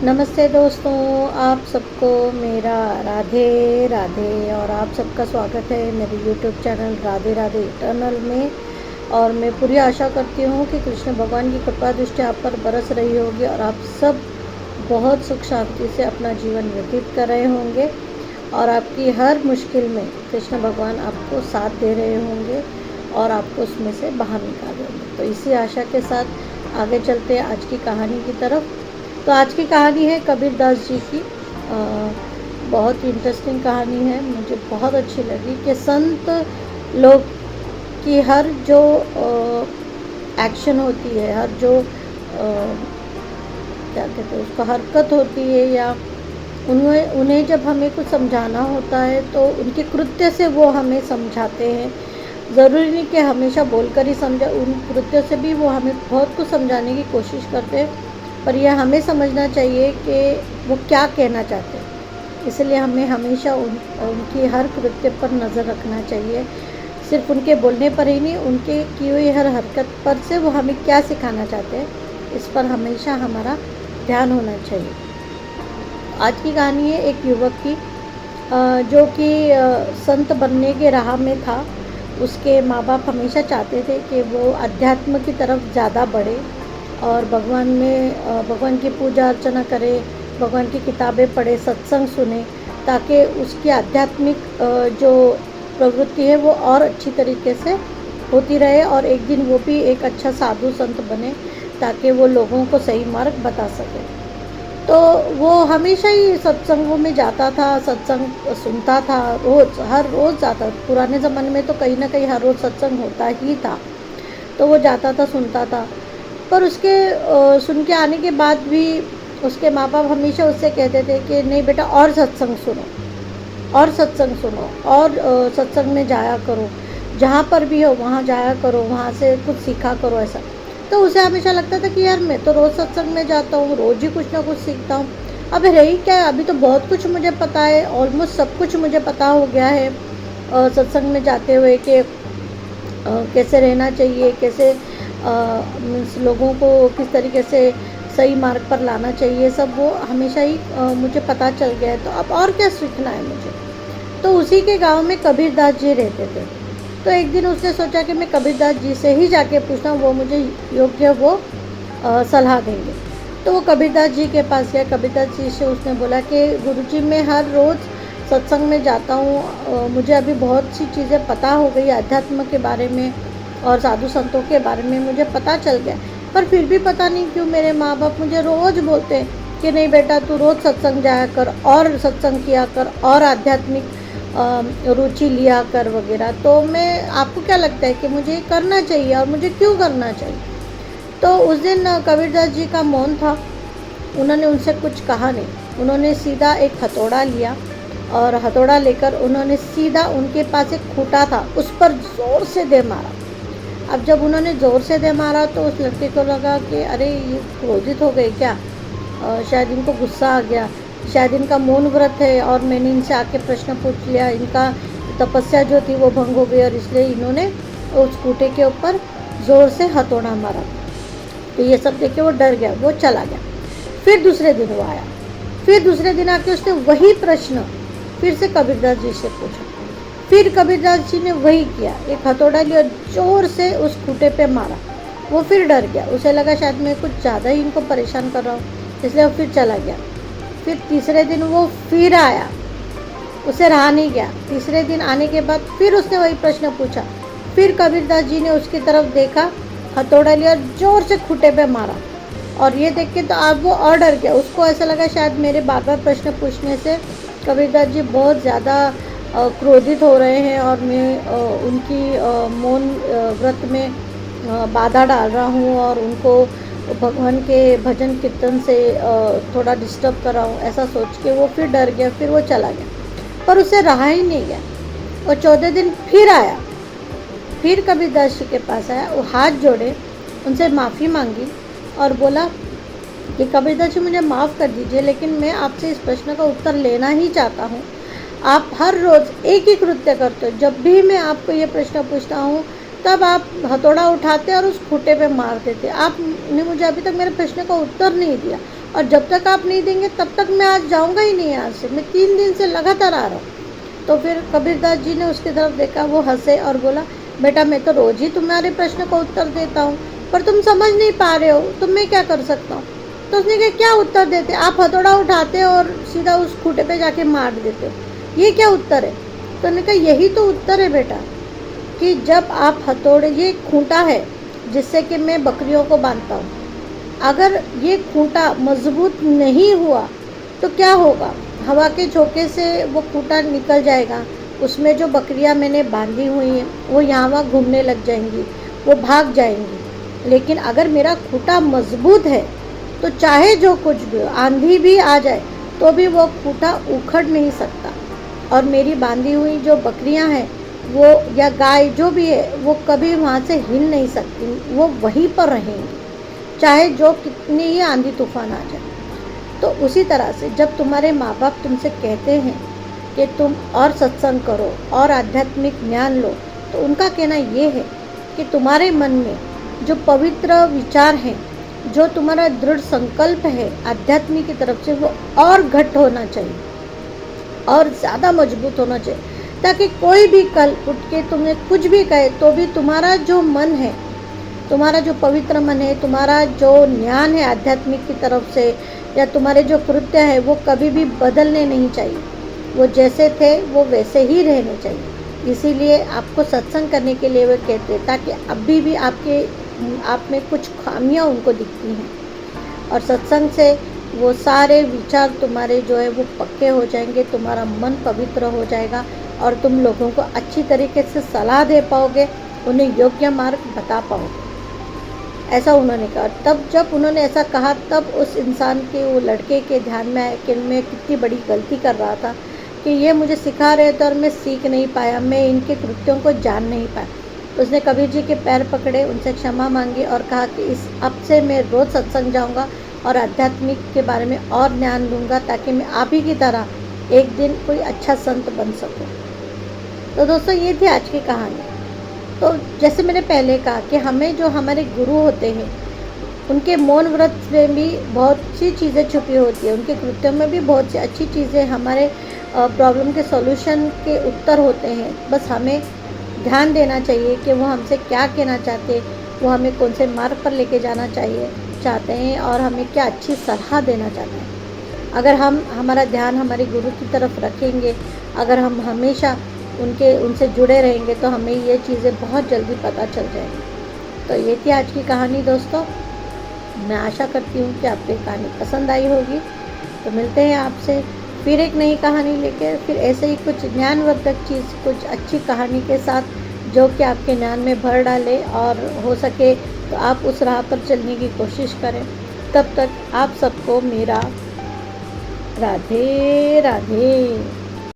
नमस्ते दोस्तों, आप सबको मेरा राधे राधे और आप सबका स्वागत है मेरे YouTube channel Radhe Radhe eternal में। और मैं पूरी आशा करती हूँ कि कृष्ण भगवान की कृपा दृष्टि आप पर बरस रही होगी और आप सब बहुत सुख शांति से अपना जीवन व्यतीत कर रहे होंगे और आपकी हर मुश्किल में कृष्ण भगवान आपको साथ दे रहे होंगे और आपको उसमें से बाहर निकाल देंगे। तो इसी आशा के साथ आगे चलते हैं आज की कहानी की तरफ। तो आज की कहानी है कबीर दास जी की। बहुत इंटरेस्टिंग कहानी है, मुझे बहुत अच्छी लगी कि संत लोग की हर जो एक्शन होती है, हर जो क्या कहते हैं उसको हरकत होती है, या उन्हें जब हमें कुछ समझाना होता है तो उनके कृत्य से वो हमें समझाते हैं। ज़रूरी नहीं कि हमेशा बोलकर ही समझा, उन कृत्य से भी वो हमें बहुत कुछ समझाने की कोशिश करते हैं, पर यह हमें समझना चाहिए कि वो क्या कहना चाहते हैं। इसलिए हमें हमेशा उनकी हर कृत्य पर नज़र रखना चाहिए। सिर्फ उनके बोलने पर ही नहीं, उनके की हुई हर हरकत पर से वो हमें क्या सिखाना चाहते हैं, इस पर हमेशा हमारा ध्यान होना चाहिए। आज की कहानी है एक युवक की, जो कि संत बनने के राह में था। उसके माँ बाप हमेशा चाहते थे कि वो अध्यात्म की तरफ ज़्यादा बढ़े और भगवान की पूजा अर्चना करे, भगवान की किताबें पढ़े, सत्संग सुने, ताकि उसकी आध्यात्मिक जो प्रवृत्ति है वो और अच्छी तरीके से होती रहे और एक दिन वो भी एक अच्छा साधु संत बने, ताकि वो लोगों को सही मार्ग बता सके। तो वो हमेशा ही सत्संगों में जाता था, सत्संग सुनता था, हर रोज़ जाता। पुराने ज़माने में तो कहीं ना कहीं हर रोज़ सत्संग होता ही था, तो वो जाता था, सुनता था। पर उसके सुन के आने के बाद भी उसके माँ बाप हमेशा उससे कहते थे कि नहीं बेटा, और सत्संग सुनो, और सत्संग सुनो, और सत्संग में जाया करो, जहाँ पर भी हो वहाँ जाया करो, वहाँ से कुछ सीखा करो ऐसा। तो उसे हमेशा लगता था कि यार मैं तो रोज़ सत्संग में जाता हूँ, रोज़ ही कुछ ना कुछ सीखता हूँ, अब रही क्या, अभी तो बहुत कुछ मुझे पता है, ऑलमोस्ट सब कुछ मुझे पता हो गया है सत्संग में जाते हुए कि कैसे रहना चाहिए, कैसे मीन्स लोगों को किस तरीके से सही मार्ग पर लाना चाहिए, सब वो हमेशा ही मुझे पता चल गया है। तो अब और क्या सीखना है मुझे। तो उसी के गांव में कबीर दास जी रहते थे। तो एक दिन उसने सोचा कि मैं कबीर दास जी से ही जाके पूछता हूँ, वो मुझे योग्य वो सलाह देंगे। तो वो कबीर दास जी के पास गया। कबीर दास जी से उसने बोला कि गुरुजी, मैं हर रोज़ सत्संग में जाता हूँ, मुझे अभी बहुत सी चीज़ें पता हो गई अध्यात्म के बारे में और साधु संतों के बारे में मुझे पता चल गया, पर फिर भी पता नहीं क्यों मेरे माँ बाप मुझे रोज़ बोलते हैं कि नहीं बेटा, तू रोज़ सत्संग जाया कर और सत्संग किया कर और आध्यात्मिक रुचि लिया कर वगैरह। तो मैं, आपको क्या लगता है कि मुझे करना चाहिए और मुझे क्यों करना चाहिए? तो उस दिन कबीरदास जी का मौन था। उन्होंने उनसे कुछ कहा नहीं। उन्होंने सीधा एक हथौड़ा लिया और हथौड़ा लेकर उन्होंने सीधा, उनके पास एक खूंटा था, उस पर ज़ोर से दे मारा। अब जब उन्होंने ज़ोर से दे मारा तो उस लड़के को लगा कि अरे ये क्रोधित हो गए क्या, शायद इनको गुस्सा आ गया, शायद इनका मौन व्रत है और मैंने इनसे आके प्रश्न पूछ लिया, इनका तपस्या जो थी वो भंग हो गई और इसलिए इन्होंने उस खूंटे के ऊपर ज़ोर से हथौड़ा मारा। तो ये सब देख के वो डर गया, वो चला गया। फिर दूसरे दिन वो आया, फिर दूसरे दिन आके उसने वही प्रश्न फिर से कबीरदास जी से पूछा। फिर कबीरदास जी ने वही किया, एक हथौड़ा लिया, जोर से उस खूंटे पे मारा। वो फिर डर गया, उसे लगा शायद मैं कुछ ज़्यादा ही इनको परेशान कर रहा हूँ, इसलिए वो फिर चला गया। फिर तीसरे दिन वो फिर आया, उसे रहा नहीं गया। तीसरे दिन आने के बाद फिर उसने वही प्रश्न पूछा। फिर कबीरदास जी ने उसकी तरफ देखा, हथौड़ा लिया, जोर से खूंटे पे मारा। और ये देख के तो अब वो और डर गया, उसको ऐसा लगा शायद मेरे बार बार प्रश्न पूछने से कबीरदास जी बहुत ज़्यादा क्रोधित हो रहे हैं और मैं उनकी मौन व्रत में बाधा डाल रहा हूँ और उनको भगवान के भजन कीर्तन से थोड़ा डिस्टर्ब कर रहा हूँ, ऐसा सोच के वो फिर डर गया। फिर वो चला गया, पर उसे रहा ही नहीं गया। और 14 दिन फिर आया, फिर कबीरदास जी के पास आया, वो हाथ जोड़े, उनसे माफ़ी मांगी और बोला कि कबीरदास जी मुझे माफ़ कर दीजिए, लेकिन मैं आपसे इस प्रश्न का उत्तर लेना ही चाहता हूँ। आप हर रोज़ एक ही कृत्य करते हो, जब भी मैं आपको ये प्रश्न पूछता हूँ तब आप हथौड़ा उठाते और उस खूंटे पे मार देते। आपने मुझे अभी तक मेरे प्रश्न का उत्तर नहीं दिया, और जब तक आप नहीं देंगे तब तक मैं आज जाऊंगा ही नहीं यहाँ से, मैं 3 दिन से लगातार आ रहा हूँ। तो फिर कबीरदास जी ने उसकी तरफ देखा, वो हंसे और बोला, बेटा मैं तो रोज़ ही तुम्हारे प्रश्न का उत्तर देता हूँ, पर तुम समझ नहीं पा रहे हो, तो मैं क्या कर सकता हूँ। तो उसने कहा, क्या उत्तर देते, आप हथौड़ा उठाते हो और सीधा उस खूंटे पे जाके मार देते हो, ये क्या उत्तर है। तो उन्होंने कहा, यही तो उत्तर है बेटा, कि जब आप हथौड़े, ये खूंटा है जिससे कि मैं बकरियों को बांधता हूँ, अगर ये खूंटा मजबूत नहीं हुआ तो क्या होगा, हवा के झोंके से वो खूंटा निकल जाएगा, उसमें जो बकरियां मैंने बांधी हुई हैं वो यहाँ वहाँ घूमने लग जाएंगी, वो भाग जाएंगी। लेकिन अगर मेरा खूंटा मजबूत है तो चाहे जो कुछ भी हो, आंधी भी आ जाए तो भी वो खूंटा उखड़ नहीं सकता, और मेरी बांधी हुई जो बकरियां हैं वो, या गाय जो भी है, वो कभी वहाँ से हिल नहीं सकती, वो वहीं पर रहेंगी चाहे जो कितनी ही आंधी तूफान आ जाए। तो उसी तरह से जब तुम्हारे माँ बाप तुमसे कहते हैं कि तुम और सत्संग करो और आध्यात्मिक ज्ञान लो, तो उनका कहना ये है कि तुम्हारे मन में जो पवित्र विचार हैं, जो तुम्हारा दृढ़ संकल्प है आध्यात्मिक की तरफ से, वो और घट होना चाहिए और ज़्यादा मजबूत होना चाहिए, ताकि कोई भी कल उठ के तुम्हें कुछ भी कहे तो भी तुम्हारा जो मन है, तुम्हारा जो पवित्र मन है, तुम्हारा जो ज्ञान है आध्यात्मिक की तरफ से, या तुम्हारे जो कृत्य है, वो कभी भी बदलने नहीं चाहिए, वो जैसे थे वो वैसे ही रहने चाहिए। इसीलिए आपको सत्संग करने के लिए वो कहते हैं, ताकि अभी भी आप में कुछ खामियां उनको दिखती हैं, और सत्संग से वो सारे विचार तुम्हारे जो है वो पक्के हो जाएंगे, तुम्हारा मन पवित्र हो जाएगा, और तुम लोगों को अच्छी तरीके से सलाह दे पाओगे, उन्हें योग्य मार्ग बता पाओगे, ऐसा उन्होंने कहा। तब जब उन्होंने ऐसा कहा, तब उस इंसान के, वो लड़के के ध्यान में आया कि मैं कितनी बड़ी गलती कर रहा था, कि ये मुझे सिखा रहे थे और मैं सीख नहीं पाया, मैं इनके कृत्यों को जान नहीं पाया। तो उसने कबीर जी के पैर पकड़े, उनसे क्षमा मांगी और कहा कि अब से मैं रोज़ सत्संग जाऊँगा और आध्यात्मिक के बारे में और ज्ञान लूँगा, ताकि मैं आप ही की तरह एक दिन कोई अच्छा संत बन सकूँ। तो दोस्तों, ये थी आज की कहानी। तो जैसे मैंने पहले कहा कि हमें जो हमारे गुरु होते हैं, उनके मौन व्रत में भी बहुत सी चीज़ें छुपी होती है, उनके कृत्यों में भी बहुत सी अच्छी चीज़ें, हमारे प्रॉब्लम के सॉल्यूशन के उत्तर होते हैं। बस हमें ध्यान देना चाहिए कि वो हमसे क्या कहना चाहते हैं, वो हमें कौन से मार्ग पर लेके जाना चाहते हैं, और हमें क्या अच्छी सलाह देना चाहते हैं। अगर हम हमारा ध्यान हमारे गुरु की तरफ रखेंगे, अगर हम हमेशा उनसे जुड़े रहेंगे, तो हमें ये चीज़ें बहुत जल्दी पता चल जाएंगी। तो ये थी आज की कहानी दोस्तों। मैं आशा करती हूँ कि आपको कहानी पसंद आई होगी। तो मिलते हैं आपसे फिर एक नई कहानी लेकर, फिर ऐसे ही कुछ ज्ञानवर्धक चीज़, कुछ अच्छी कहानी के साथ, जो कि आपके ज्ञान में भर डाले, और हो सके तो आप उस राह पर चलने की कोशिश करें। तब तक आप सबको मेरा राधे राधे।